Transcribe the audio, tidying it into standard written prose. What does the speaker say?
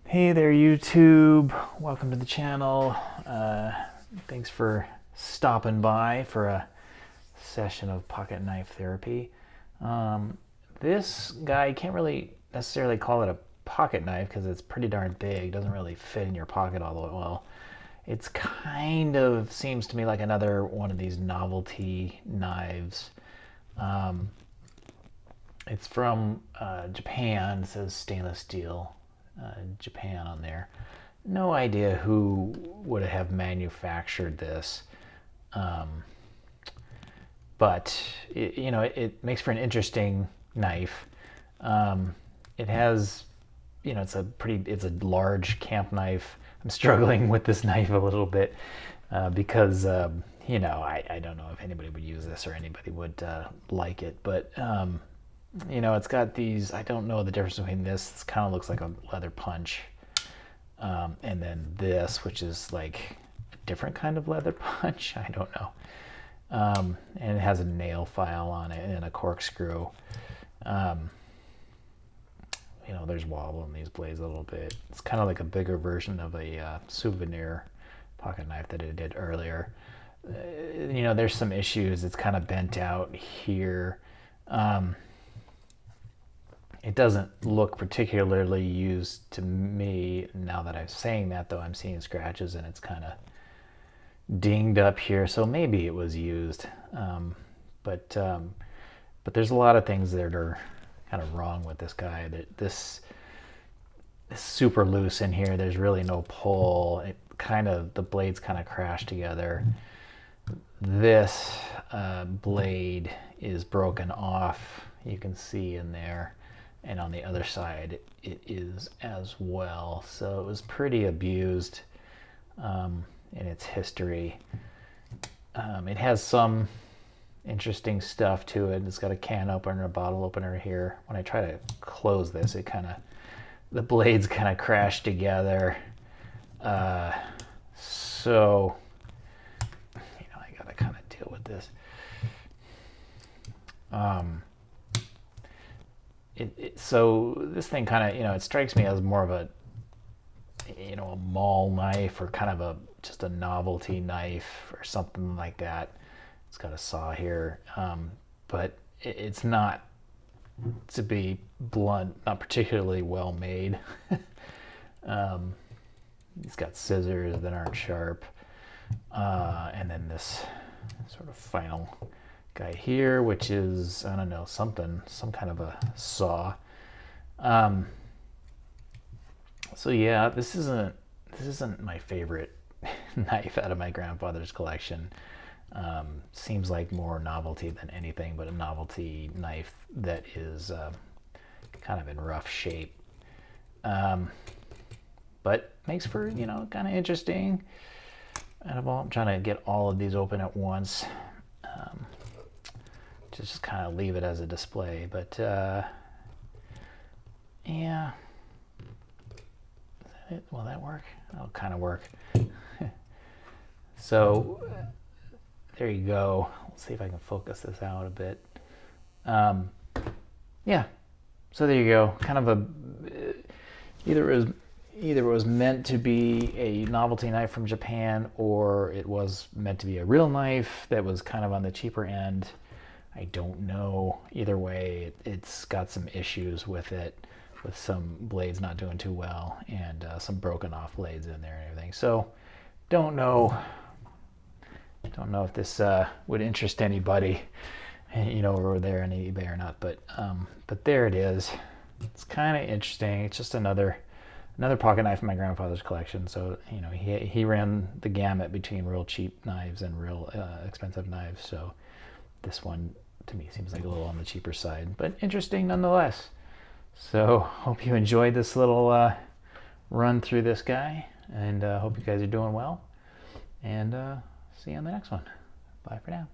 Hey there, YouTube. Welcome to the channel. Thanks for stopping by for a session of pocket knife therapy. This guy, can't really necessarily call it a pocket knife because it's pretty darn big. Doesn't really fit in your pocket all the way well. It's kind of seems to me like another one of these novelty knives. It's from Japan. It says stainless steel Japan on there. No idea who would have manufactured this, but it makes for an interesting knife. It has, it's a large camp knife. I'm struggling with this knife a little bit because I don't know if anybody would use this or anybody would like it, but it's got these, I don't know the difference between this. This kind of looks like a leather punch. And then this, which is like a different kind of leather punch. I don't know. And it has a nail file on it and a corkscrew. There's wobble in these blades a little bit. It's kind of like a bigger version of a souvenir pocket knife that I did earlier. There's some issues. It's kind of bent out here. It doesn't look particularly used to me. Now that I'm saying that, though, I'm seeing scratches and it's kind of dinged up here, so maybe it was used. But there's a lot of things that are kind of wrong with this guy. This is super loose in here. There's really no pull. The blades kind of crash together. This blade is broken off. You can see in there. And on the other side, it is as well. So it was pretty abused in its history. It has some interesting stuff to it. It's got a can opener, a bottle opener here. When I try to close this, the blades kind of crash together. So, I gotta kind of deal with this. So this thing kind of, it strikes me as more of a mall knife or kind of just a novelty knife or something like that. It's got a saw here, but it's not, to be blunt, not particularly well made. It's got scissors that aren't sharp, and then this sort of final guy here, which is, I don't know, some kind of a saw. So yeah, this isn't my favorite knife out of my grandfather's collection. Seems like more novelty than anything, but a novelty knife that is kind of in rough shape. But makes for, kind of interesting. I'm trying to get all of these open at once. Just kind of leave it as a display, but yeah. Is that it? Will that work? That'll kind of work. So there you go. Let's see if I can focus this out a bit. Yeah. So there you go. Kind of either it was meant to be a novelty knife from Japan, or it was meant to be a real knife that was kind of on the cheaper end. I don't know. Either way, it's got some issues with it, with some blades not doing too well and some broken off blades in there and everything. So don't know if this would interest anybody, over there on eBay or not. But there it is. It's kind of interesting. It's just another pocket knife in my grandfather's collection. So he ran the gamut between real cheap knives and real expensive knives. So this one to me seems like a little on the cheaper side, but interesting nonetheless. So hope you enjoyed this little run through this guy, and hope you guys are doing well, and see you on the next one. Bye for now.